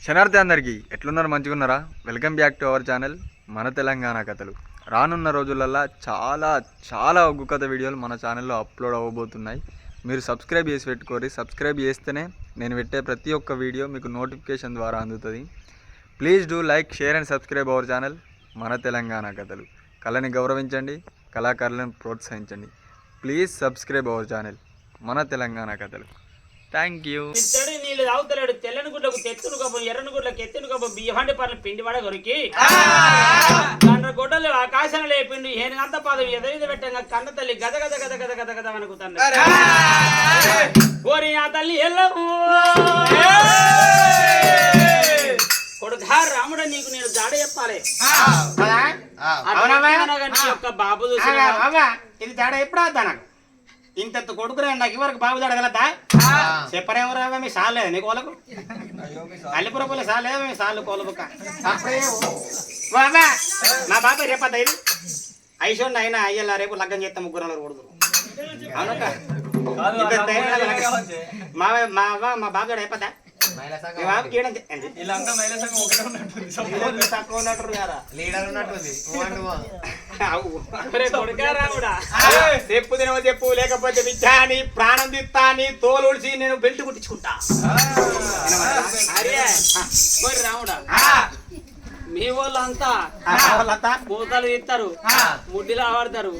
శనార్థి అందరికీ ఎట్లున్నారు? మంచిగున్నారా? Welcome back to our channel మన తెలంగాణ కథలు. రానున్న రోజులల్లో చాలా చాలా ఒగ్గు కథ వీడియోలు మన ఛానల్లో అప్లోడ్ అవ్వబోతున్నాయి. మీరు సబ్స్క్రైబ్ చేసి పెట్టుకోరి. సబ్స్క్రైబ్ చేస్తేనే నేను పెట్టే ప్రతి ఒక్క వీడియో మీకు నోటిఫికేషన్ ద్వారా అందుతుంది. Please do like, share and subscribe our channel మన తెలంగాణ కథలు. కళని గౌరవించండి, కళాకారులను ప్రోత్సహించండి. ప్లీజ్ సబ్స్క్రైబ్ అవర్ ఛానల్ మన తెలంగాణ కథలు. Thank you. నీళ్ళు తాగుతలేడు. తెల్లని గుడ్లకు తెత్తుడు కప్పం, ఎర్రని గుడ్లకు ఎత్తుడు కప్పం, బియ్యమండి పనులు పిండి పడ కొరికి కన్న గుడ్డలు ఆకాశం లేపిండి ఏనంత పాదం ఎదవిద పెట్టంగా కన్న తల్లి గద గద గద గద గద గద అనుకుతాను. ఓరి ఆ తల్లి ఎల్లవు కొడుకా రాముడ, నీకు నేను జాడ చెప్పాలి. యొక్క బాబు ఇది జాడ ఎప్పుడు వద్దా? నాకు ఇంత కొడుకురా, నాకు ఇవరకు బాబు జాడగలదా? చెప్పరేమో మీ సాలేదు నీ కోలకు అల్లిపురపుల సాలేదు మీ సార్లు కోలబుక్క మా బాబాయ్ రేపద్దా? ఇది ఐసోండి అయినా అయ్యల్లా రేపు లగ్గం చేస్తే ముగ్గురు కూడదు అవునక్క. మా బాబు జాడ చెప్పద్దా? చెప్పు తినవ చెప్పు, లేకపోతే విద్యాని ప్రాణం తీస్తాని తోలు ఉడిచి నేను బెల్ట్ కుట్టించుకుంటా. అరే రాముడా, మీ వాళ్ళంతా పూతలు ఇస్తారు, ముడ్డిలో ఆడతారు,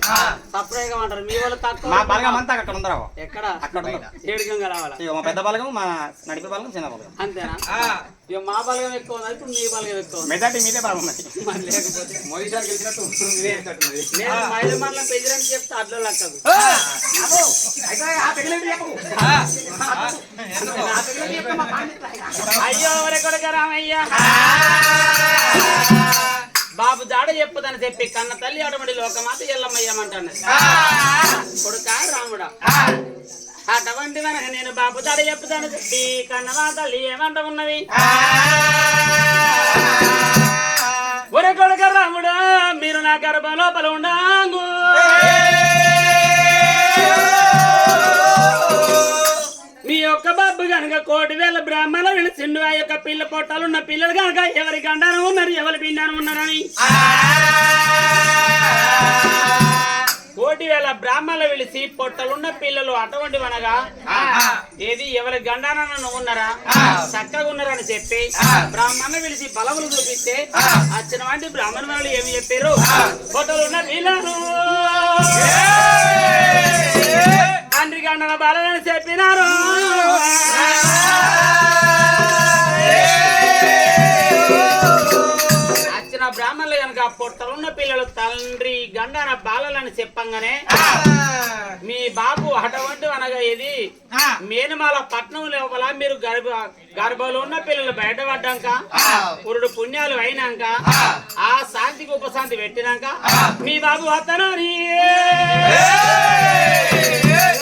సపరేట్ గా అంటారు. మీ వాళ్ళు తక్కువ. మా బలగం అంతా అక్కడ ఉందరా? ఎక్కడ? అక్కడ ఏడుగంగా రావాలా? మా పెద్ద బలగం, మా నడిపే బలగం, చిన్న బలగం. అంతేనా? ఇక మా బలగం ఎక్కువ ఉంది, ఇప్పుడు మీ బలగం ఎక్కువ. మెజార్టీ మీదే బాగున్నది. లేకపోతే నేను మహిళ మండలం పెంచడానికి చెప్తే అట్లా లక్కదు. అయ్యో ఎవరి కొడుక రామయ్య, బాబు జాడ చెప్పుదని చెప్పి కన్న తల్లి అడమడి లోకమాత ఎల్లమ్మయ్యమంటాను. కొడుక రాముడా, అటువంటి వెనక నేను బాబు జాడ చెప్పుతాను చెప్పి కన్నమా తల్లి ఏమంట ఉన్నది. ఒరే కొడుక రాముడా, మీరు నా గర్భం లోపల ఉండాంగు. మీ యొక్క బాబు కనుక 1,000,000 బ్రాహ్మణులు విളിచిండు. ఆ యొక్క పిల్ల పొట్టాలున్న పిల్లలు కనుక ఎవరి గండానం ఉన్నారు, ఎవరి పిండానం ఉన్నారని 1,000,000 బ్రాహ్మణులు విలిచి పొట్టలున్న పిల్లలు అటువంటి అనగా ఏది ఎవరి గండానం ఉన్నారా, చక్కగా ఉన్నారని చెప్పి బ్రాహ్మణులు విలిచి బలములు చూపిస్తే వచ్చిన వంటి బ్రాహ్మణులు ఏమి చెప్పారు? పొట్టలున్న పిల్లలు తండ్రి గండన బాలని చెప్పినారు. వచ్చిన బ్రాహ్మణులు కనుక పొట్టలున్న పిల్లలు తండ్రి గండన బాలని చెప్పంగానే మీ బాబు అటువంటి అనగా ఇది మేనమాల పట్నం లోపల మీరు గర్భంలో ఉన్న పిల్లలు బయటపడ్డాక పురుడు పుణ్యాలు అయినాక ఆ శాంతికి ఉపశాంతి పెట్టినాక మీ బాబు అతను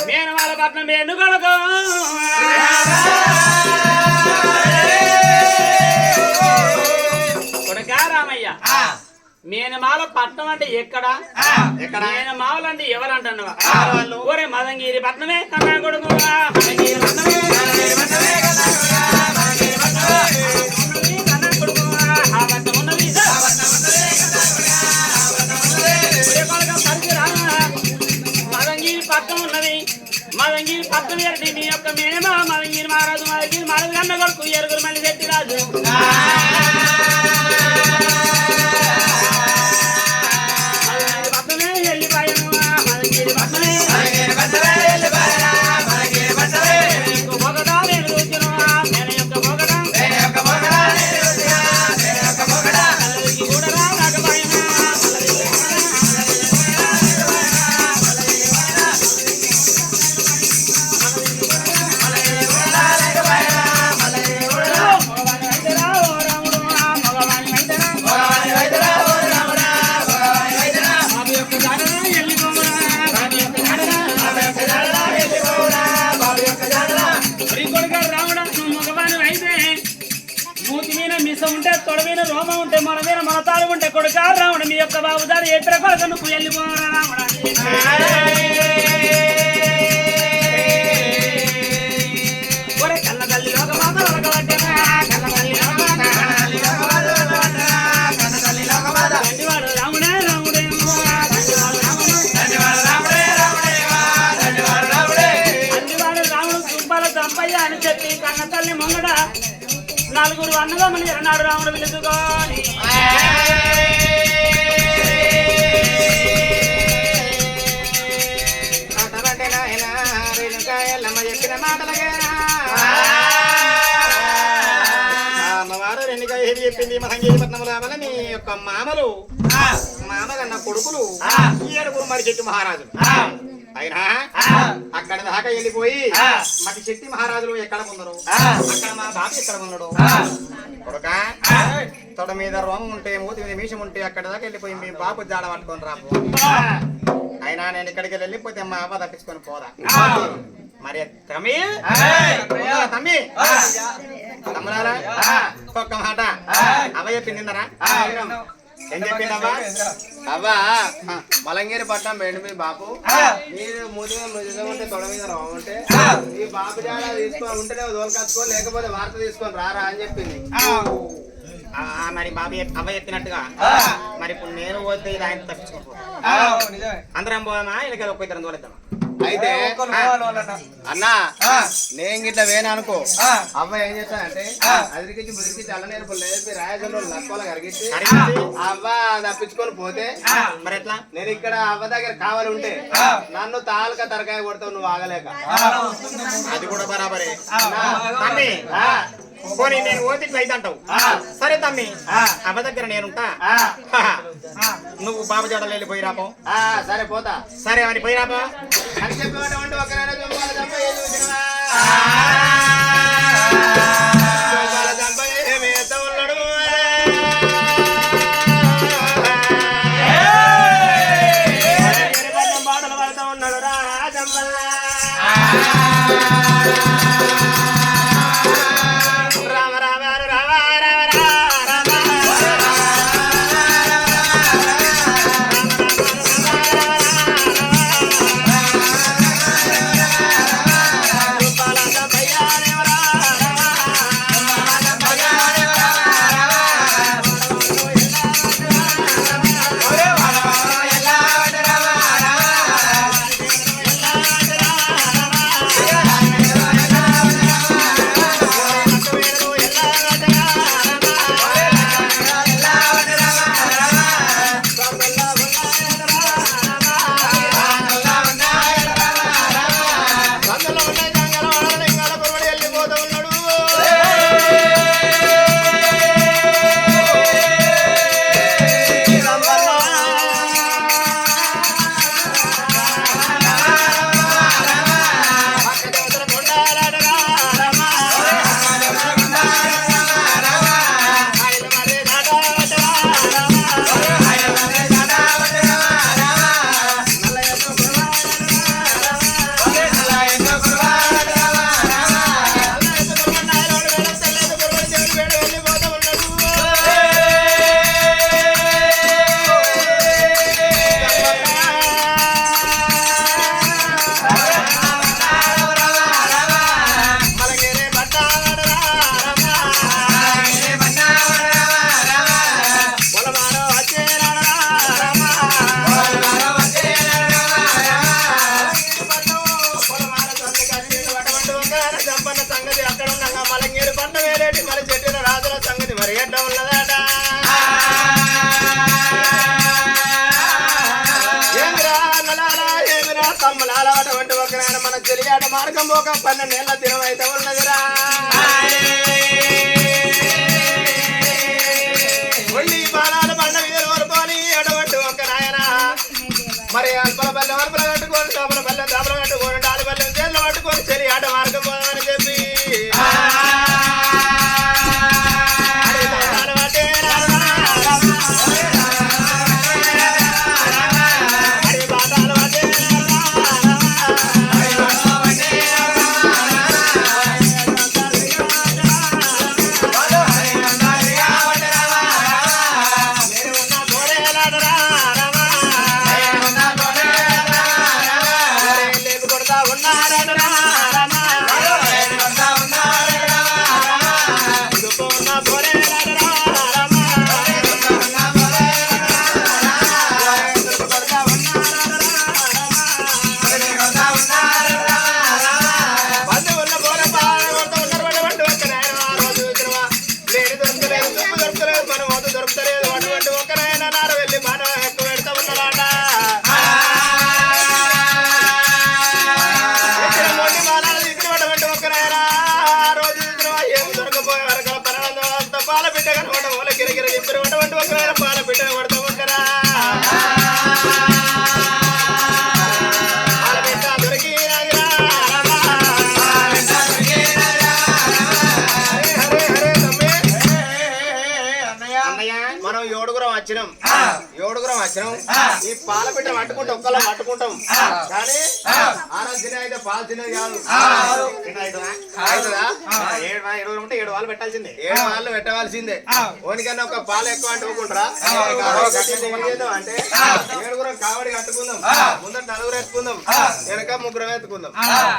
మేనమాల పట్నం మేను కొడుకు కొడుకా రామయ్య. మేనమాల పట్నం అంటే ఎక్కడ? మేనమావలు అంటే ఎవరంటున్నావా? ఒరే మదంగిరి పట్నమే కన్నా కొడుకు, మదంగిరి పట్నమే కన్నా కొడుకు. ఆ పట్నం ఉన్నది మదంగిరి పట్నం ఉన్నది. మదంగిరి పట్నం ఎరటి మీ యొక్క మేనమా మదంగిరి మహారాజు, మదంగిరి మహారాజు కన్న కొడుకు ఎరుగురు మళ్ళీ శెట్టి రాజు. ఉంటే తొడవైన రోమం ఉంటే మనమైన మనతాడు ఉంటే కొడుకా రాముడు మీ యొక్క బాబు దారి ఏ ప్రకారం నువ్వు వెళ్ళిపోరా రాముడా. కళ్ళ తల్లి లోక మాత కళ్ళ తల్లి నలుగురు అన్నదమ్ములు ఎరనాడు రాముడు పిలుచుకొని చెప్పిన మాటలకేనా అమ్మవారు రెండుగా ఏది చెప్పింది మన సంగీతపట్నంలో వల్ల నీ యొక్క మామగన్న కొడుకులు 7 మరి చెట్టు మహారాజులు అయినా అక్కడ దాకా వెళ్ళిపోయి మరి చెట్టి మహారాజులు ఎక్కడ ఉన్నాడు అక్కడ మా బాబు ఎక్కడ ఉన్నాడు కొడుక తొడ మీద రోమం ఉంటే మూతి మీద మీషం ఉంటే అక్కడ దాకా వెళ్ళిపోయి మీ బాబు జాడ పట్టుకొని రాపు అయినా నేను ఇక్కడికి వెళ్ళిపోతే మా అవ్వ తప్పించుకొని పోదా మరి తమ్మి తమ్మి తమ్ములారా ఒక్క మాట అవ్వ చెప్పిందిందరా ఏం చెప్పిందవ్వా అవ్వా మలంగిరి పట్నం వేయండి మీ బాపు మీరు మూతి ఉంటే తొడ మీద రావుంటే మీ బాపు జాడ తీసుకొని ఉంటేనే దోలకచ్చుకో లేకపోతే వార్త తీసుకొని రారా అని చెప్పింది మరి బాబు అవ్వ చెప్పినట్టుగా మరి ఇప్పుడు నేను పోతే ఇది ఆయన తప్పించుకోకపో అందరం పోదామా ఇలా ఒక్క ఇద్దరం తోలేద్దామా అయితే అన్నా నేను గిట్లా వేనా అనుకో అవ్వ ఏం చేస్తానంటే అదిరికించి ముదిరికించి అల్ల నేర్పు లేపి రాయజంలో లక్కోల కరిగించి అవ్వ తప్పించుకొని పోతే మరి ఎట్లా నేను ఇక్కడ అవ్వ దగ్గర కావాలి ఉంటే నన్ను తాలక తరకాయ కొడతావు నువ్వు ఆగలేక అది కూడా బరాబరే తమ్మి పోనీ నేను ఓతిట్లు అయితే అంటావు సరే తమ్మి అవ్వ దగ్గర నేనుంటా నువ్వు బాబు జడలు వెళ్ళి పోయి రాపో సరే పోతా సరే అని పోయి రాపో అని చెప్పేవాడు ఒకరైనా చంపాలి తప్ప ఏం చూసినవా పాటలు పడుతూ ఉన్నాడు రా చంపల్లా మన చెలియాట మార్గం ఒక 12 ఏళ్ల దినం అయితే ఉన్నదిరా ఒళ్ళి బాణాలు బండ మీద వరకొని అటువంటి ఒక నాయన మరి అల్పల బల్లె వరపల కట్టుకొని లోపల బల్లె దాపల కట్టుకొని డాలి బల్లె చేతులు పట్టుకొని చెలియాట మార్గం పోదామని చెప్పి పట్టవంటి ఒక్కరైనా నారు వెళ్ళి మనం ఎక్కువ పెడతా ఉన్నారాట ఇక్కడ మొండి మానాలు ఇక్కడ పట్టవంటి ఒక్కరైనా రోజు ఏం దొరకపోయే వరకు పరంత పాల బిడ్డ కనబడ వాళ్ళ గిరగిర ఇద్దరు పట్టవంటి ఒక్కరైనా పాల బిడ్డ పడతా ఉంటారా పాల బిడ్డ దొరికి మనం ఏడుగురం వచ్చినాం ఈ పాల బిడ్డ పట్టుకుంటాం ఒక్కలా పట్టుకుంటాం కానీ ఆరాధన తినే అయితే పాలు తినేది కాదు ఉంటే 7 వాళ్ళు పెట్టాల్సిందే 7 వాళ్ళు పెట్టవలసిందే ఓనికన్నా ఒక పాలు ఎక్కువ అంటే ఊకుంటారా అంటే ఏడుగురం కావడి కట్టుకుందాం ముందర 4 ఎత్తుకుందాం వెనక 3 ఎత్తుకుందాం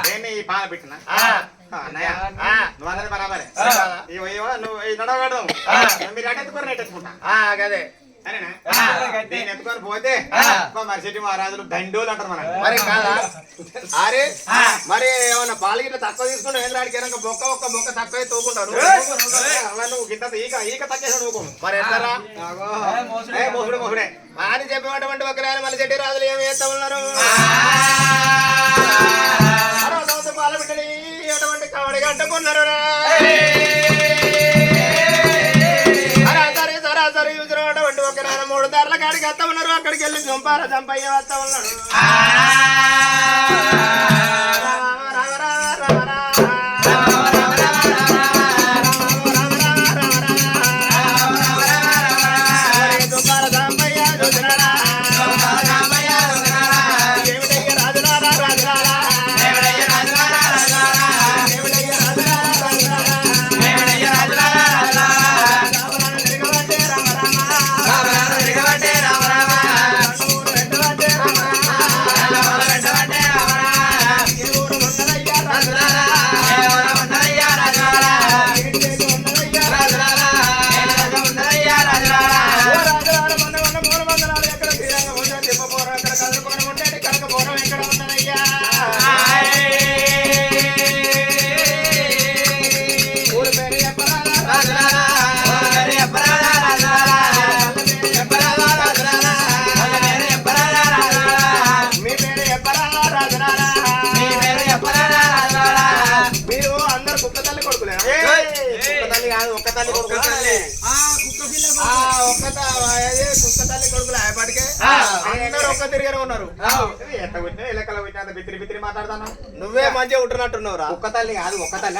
నేను ఈ పాల పెట్టినా నువ్వు అన్నది బరాబరే నువ్వు నడవగడం మీరు అటెత్తుకొని నెట్టేసుకుంటా అదే సరేనా నేను ఎత్తుకొని పోతే మరిచెట్టి మహారాజులు దండోలు అంటారు మన మరి కాదా అరే మరి ఏమన్నా పాలు గిట్ల తక్కువ తీసుకుంటే ఏంద్రాడికి ఒక్క బొక్క తక్కువ తోకుంటారు నువ్వు గిట్ట ఈక తక్కేసాడు నువ్వు మరి ఎట్లరా మోసుడే అని చెప్పేటువంటి ఒక మళ్ళీ చెట్టి రాజులు ఏమి చేస్తా ఉన్నారు పాలు బిడ్డని ఎటువంటి కావడి కట్టుకున్నారు సరాసరి అటువంటి ఒక 3 దారుల కాడికి వస్తా ఉన్నారు అక్కడికి వెళ్ళి చంపయ్య వస్తా ఉన్నాడు నువ్వే మంచిగా ఉంటున్నట్టున్నావురా ఒక్క తల్లి కాదు ఒక్క తల్లి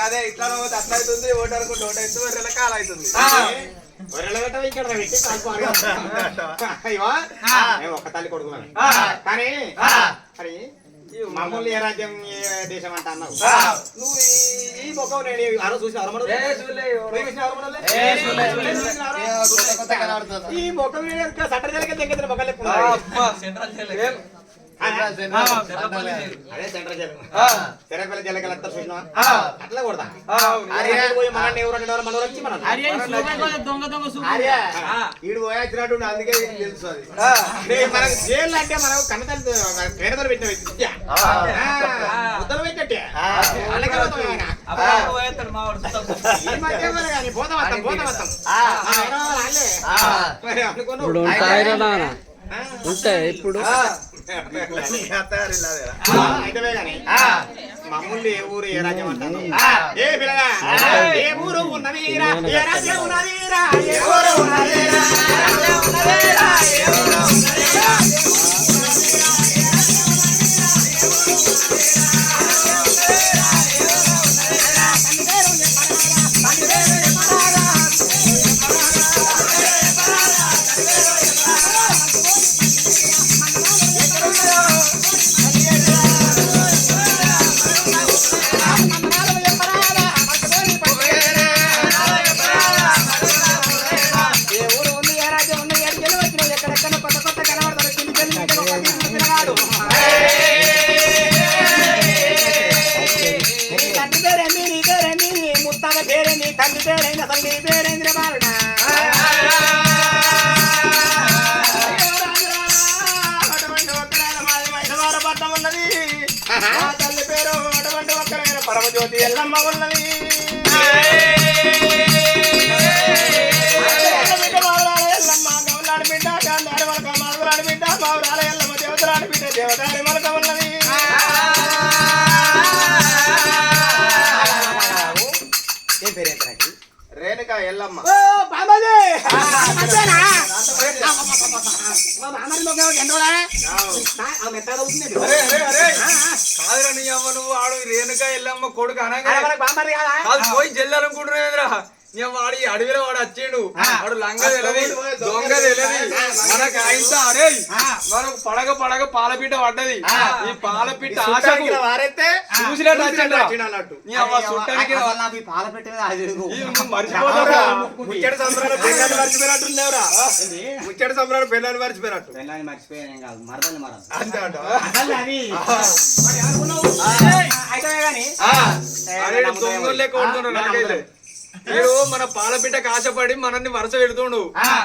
అదే ఇట్లా అట్లా అవుతుంది ఓటు అనుకుంటే ఓటు అయితే వరెల కాలు అవుతుంది ఒక్క తల్లి కొడుకున్నాను కానీ మరి మామూలు ఏ రాజ్యం ఏ దేశం అంటే అన్నావు నువ్వు ఈ ముఖం నేను చూసి ఈ ముఖం సటర్ జలకి దగ్గర ముఖం లెక్క అదే సెంటర్ జలం తెరపల్లి జలకలు అంతా చూసినావా అట్లా కొడతా పోయి మన ఎవరు మన వచ్చి మనం ఈడు పోయాచ్చినట్టు అందుకే తెలుసు అది మనకు జైలు అంటే మనం కన్నతల్లి పేడతలు పెట్టిన విద్య ముద్దలు పెట్టే ఉంటాయి ఇప్పుడు అయితే గాని మామూలు ఏ ఊరు ఏ రాజ్యం అంటాను ఏ పిల్లగా ఏ ఊరు ఉన్నదీరా ఏ రాజ్యం ఉన్నదీరా ఏ ఊరు ఉన్నదీరా తండ్రి పేరైంది అసలు నీ పేరేంద్ర బాలుడ అటువంటి ఒక్కరైన మైసవార పట్టం ఉన్నది తల్లి పేరు అటువంటి ఒక్కరైన పరమజ్యోతి ఎల్లమ్మ ఉన్నది రేణుక ఎల్లమ్మ కాదురా నీ అమ్మ నువ్వు ఆడు రేణుక ఎల్లమ్మ కొడుకు అనగా పోయి జల్లాలనుకుంటున్నావురా నీ వాడి అడవిలో వాడు వచ్చిండు వాడు లంగ తెలియదు దొంగ తెలియదు మనకు ఆయన అరే మనకు పడగ పాలపిట్ట పడ్డది ఈ పాలపిట్ట ఆశకు చూసినట్టు వచ్చిండు నీ అమ్మ చుట్టానికి మర్చిపోతారా ముచ్చటి సంబరాలు పెళ్ళాన్ని మర్చిపోయినట్టున్నావురా ముచ్చటి సంబరాలు పెళ్ళాన్ని మర్చిపోయినట్టు అంతే అంటావా అరే దొంగలే కొడుతున్నాడు నాకైతే వీడు మన పాలపిట్ట కాశపడి మనల్ని వరుస పెడుతుండు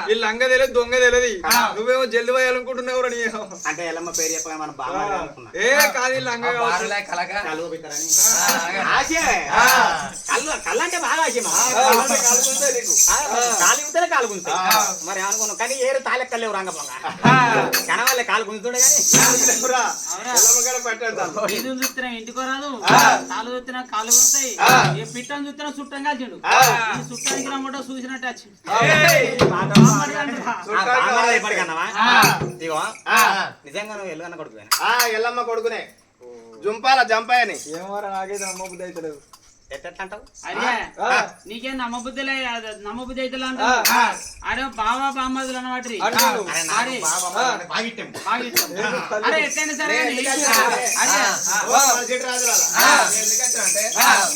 వీళ్ళు లంగ తెలియదు దొంగ తెలియదు నువ్వేమో జల్ది పోయాలనుకుంటున్నావు నీ అంటే ఎల్లమ్మ పేరు చెప్పగా మన బాగా ఏ కాదు లంగ కళ్ళు అంటే బాగా ఆశమా కాలు గుంతలే కాలు గుంతా మరి అనుకున్నాం కానీ ఏరు తాలెక్క కలేవు రంగపోగా కనవాళ్ళే కాలు గుంతుండే చూస్తున్నా ఇంటికో రాదు కాలు చూస్తున్నా కాలు గుంతాయి ఏ పిట్టని చూస్తున్నా చుట్టం కాల్చిండు చుట్టానికి రమ్మంటే చూసినట్టు వచ్చింది నిజంగా నువ్వు ఎల్లగన్న కొడుకు ఎల్లమ్మ కొడుకునే జంపాల జంపాయని ఏమోరా నాకైతే నమ్మబుద్ధి అయితే ఎట్లంటావు అరే నీకేం నమ్మబుద్ధిలే నమ్మబుద్ధి అయితే అరే బావా బామ్మదులు అన్నవాటి అరే ఎట్లయినా సరే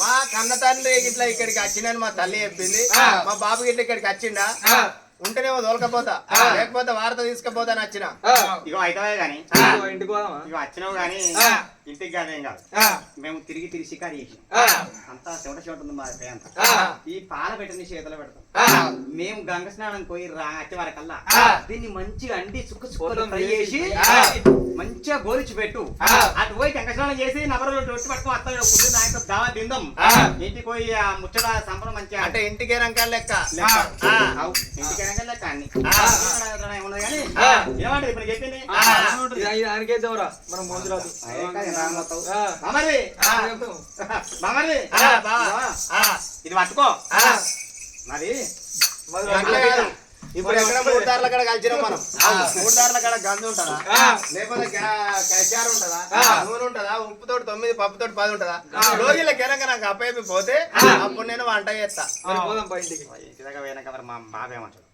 మా కన్న తండ్రి ఇట్లా ఇక్కడికి వచ్చిందని మా తల్లి చెప్పింది మా బాబు గిట్ల ఇక్కడికి వచ్చిండా ఉంటేనేమో దొరకపోతా లేకపోతే వార్త తీసుకపోతాను వచ్చిన ఇగో అయితవే గాని ఇంటికి ఇగో వచ్చినావు గాని ఇంటికి కానీ ఏం కాదు మేము తిరిగి షికారు చేసాం అంతా చెమట ఉంది మా పే అంతా ఈ పాల పెట్టిన చేతిలో పెడతాం మేము గంగ స్నానం పోయి వచ్చే వరకల్లా దీన్ని మంచిగా అండి చుక్క ఫ్రై చేసి మంచిగా గోరిచి పెట్టు అటు పోయి గంగ స్నానం చేసి నవరలో రొట్టి పట్టుకుని వస్తాడు నాయకు దావా తిందాం ఇంటికి పోయి ఆ ముచ్చట సంపడం మంచిగా అంటే ఇంటికే రంకాల లెక్క ఇంటికి లెక్క అన్ని ఉన్నది కానీ ఏమంటది ఇప్పుడు చెప్పింది దానికేద్దాంరా మనం మోజు రాదు ఇది పట్టుకో మరి ఇప్పుడు ఎక్కడ మూడు దారుల కాడ కలిసినాం మనం మూడు దారుల కాడ గంజు ఉంటదా లేకపోతే కచారు ఉంటదా నూనె ఉంటదా ఉప్పుతోటి 9 పప్పుతోటి 10 ఉంటదా రోజుల కెనక నాకు అప్పయ్యి పోతే అప్పుడు నేను వంట చేస్తా పోదాం బయటికి ఇంటి దగ్గర పోయినాక మరి మా బాబు ఏమంటాడు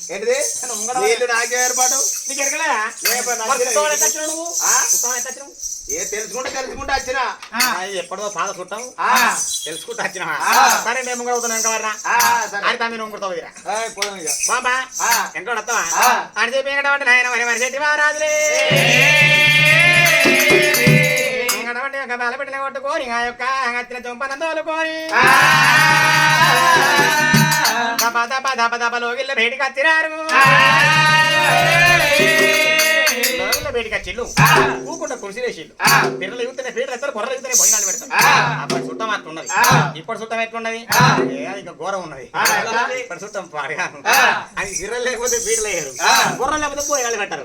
ఏంటిది నీళ్ళు నాకే ఏర్పాటు తెలుసుకుంటే వచ్చినా ఎప్పుడో పాద చుట్టాం తెలుసుకుంటూ వచ్చినా సరే మేము కూడా అవుతున్నాం కవర్రా అయితే మీరు ఉంగుతావు బాబా ఎంతో వస్తావా అని చెప్పి ఏంటంటే నాయన మరి మరి చెట్టి మహారాజులే ఒక బాల పెట్టిన కొట్టుకొని ఆ యొక్క హత్తిన చొంపన తోలుకొని లోగిళ్ళ బయటికి వచ్చినారు బయటికి వచ్చిళ్ళు ఊకుంటా కుర్చీ వేసిళ్ళు పిల్లలు ఎగుతున్నాయి పీటలు ఎత్తారు కొర్రలు ఎగుతున్నాయి భోజనాలు పెడతారు అప్పుడు చుట్టం అట్లున్నది ఇప్పుడు చుట్టం ఎట్లున్నది ఇంకా ఘోరం ఉన్నది ఇప్పుడు చుట్టం అది గిర్రలు లేకపోతే పీటలు వేయరు గుర్రం లేకపోతే భోజనాలు పెట్టారు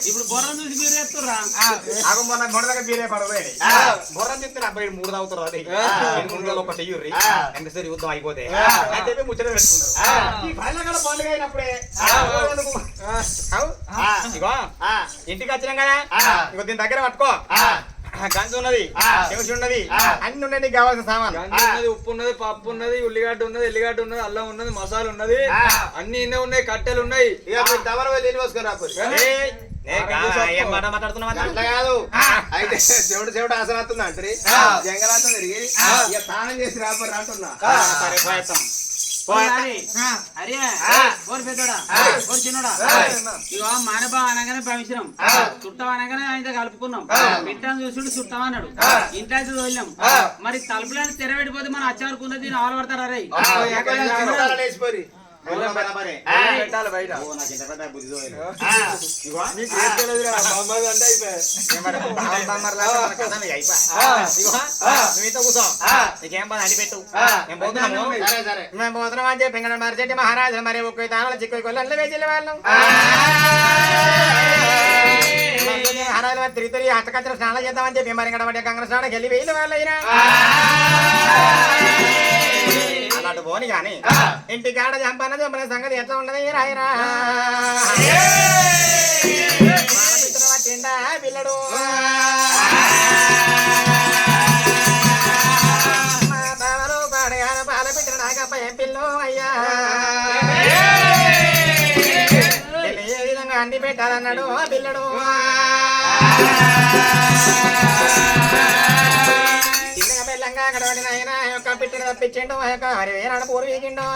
ఇప్పుడు బొర్రం చూసి మీరు ఎత్తురా మొన్న మొదలగా బీరే పడబోయాడు బొర్రం చెప్తే అబ్బాయి 3 తాగుతారు అది 3 రోజులు ఒక చెయ్యుర్రి ఎంతసేపు యుద్ధం అయిపోతే అని చెప్పి ముచ్చట పెట్టుకున్నారు ఈ పళ్ళగల పండుగ అయినప్పుడే ఇగో ఇంటికి వచ్చినాం కదా ఇగో దీని దగ్గర పట్టుకో గంజు ఉన్నది చెమచి ఉన్నది అన్ని ఉన్నాయి నీకు కావాల్సిన సామాన్ ఉప్పు ఉన్నది పప్పు ఉన్నది ఉల్లిగడ్డ ఉన్నది ఎల్లిగడ్డ ఉన్నది అల్లం ఉన్నది మసాలా ఉన్నది అన్ని ఇన్నే ఉన్నాయి కట్టెలు ఉన్నాయి తమర నీళ్ళు పోసుకొని రాకపోతే కాదు అయితే చెవిట ఆసన వస్తుంది అంటే జంగలంతా తిరిగి స్నానం చేసి రాబోరు అంటున్నా అరే పెద్దోడా చిన్నోడా ఇగో మానబా అనగానే భవిష్యం చుట్టం అనగానే ఆయన కలుపుకున్నాం బిడ్డను చూసుడు చుట్టం అన్నాడు ఇంట్లో అయితే తోలినాం మరి తలుపులని తెరబెట్టిపోతే మన అచ్చారుకున్నది దీన్ని ఆలు పడతారు అరే పెట్టాలి బయట కూర్చో నీకేం బాధ అడి పెట్టు మేము పోతున్నాం అని చెప్పి ఇంకా మరి చెట్టి మహారాజు మరి ఒక్క తానాలు చిక్కు కొల్ల వేసి వాళ్ళం రాజుల తిరిగి అట్టకచ్చిన స్నానం చేద్దామని చెప్పి మరి గడబడి గంగ స్నానం వెళ్ళి వెయ్యి వాళ్ళైనా అలాంటి పోని గాని ఇంటి కాడ చంపన సంగతి ఎట్లా ఉండదు రాయరా పట్టిండా పిల్లడు మా బావలు పాడగాను పాల పెట్టిన నాకప్ప ఏం పిల్లు అయ్యా ఏ విధంగా అన్ని పెట్టాలన్నాడు ఆ పిల్లడు చిన్నగా బెల్లంగా గడవడిన ఆయన యొక్క పిట్టిన తప్పించిండు ఆ యొక్క మరి వేనాడు పూర్వీకిండు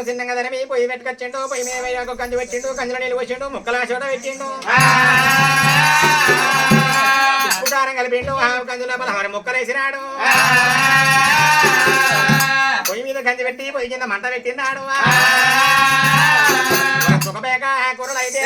చిన్నగా ధరిమి పొయ్యి పెట్టుకొచ్చిండు పొయ్యి మీద కంజు పెట్టిండు కంజులో నీళ్ళు వచ్చిండు ముక్కలా చోట పెట్టిండు ఉదారం కలిపిండు కంజు లోపల మరి ముక్కలు వేసినాడు పొయ్యి మీద కంజి పెట్టి పొయ్యి కింద మంట పెట్టినాడు సుఖబేక కూరలు అయితే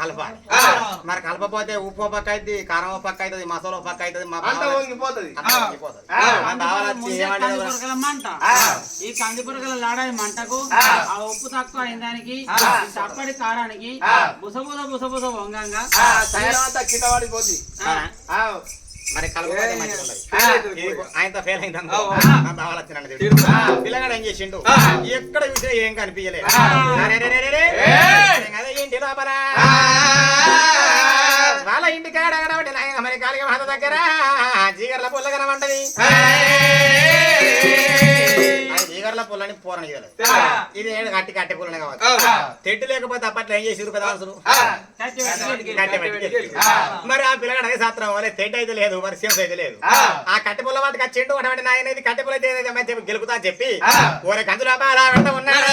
కలపాలి మరి కలపపోతే ఉప్పు పక్క అయితే కారం పక్క అవుతుంది మసాలా పక్క అవుతుంది మంట ఈ కంది పురగల లాడాయి మంటకు ఆ ఉప్పు తక్కువ అయిన దానికి చప్పటి కారానికి బుసబుస వంగంగా మరి కలపపోతే మంచిగా ఉండదు ఆయనతో ఫెయిల్ అయింది పిల్లగాడు ఏం చేసిండు ఎక్కడ చూసినా ఏం కనిపించలేదు అదే ఏంటి లోపల వాళ్ళ ఇంటి కాడ మరి కాలిక మాత దగ్గర జీగర్ల పుల్ల కనమంటది జీగర్ల పుల్లని పూరని ఇది కట్టి కట్టె పుల్లని కావచ్చు తెట్టు లేకపోతే అప్పట్లో ఏం చేసి పెదాల్సులు మరి ఆ పిల్లగాడు అదే శాస్త్రం వల్ల తెట్టు అయితే లేదు మరి సేమ్స్ అయితే లేదు ఆ కట్టె పుల్ల వాటికి వచ్చిండు అటువంటి నాయన ఇది కట్టె పుల్ల అయితే గెలుపుతా చెప్పి ఓరే కందులో అలా వెంట ఉన్నాడు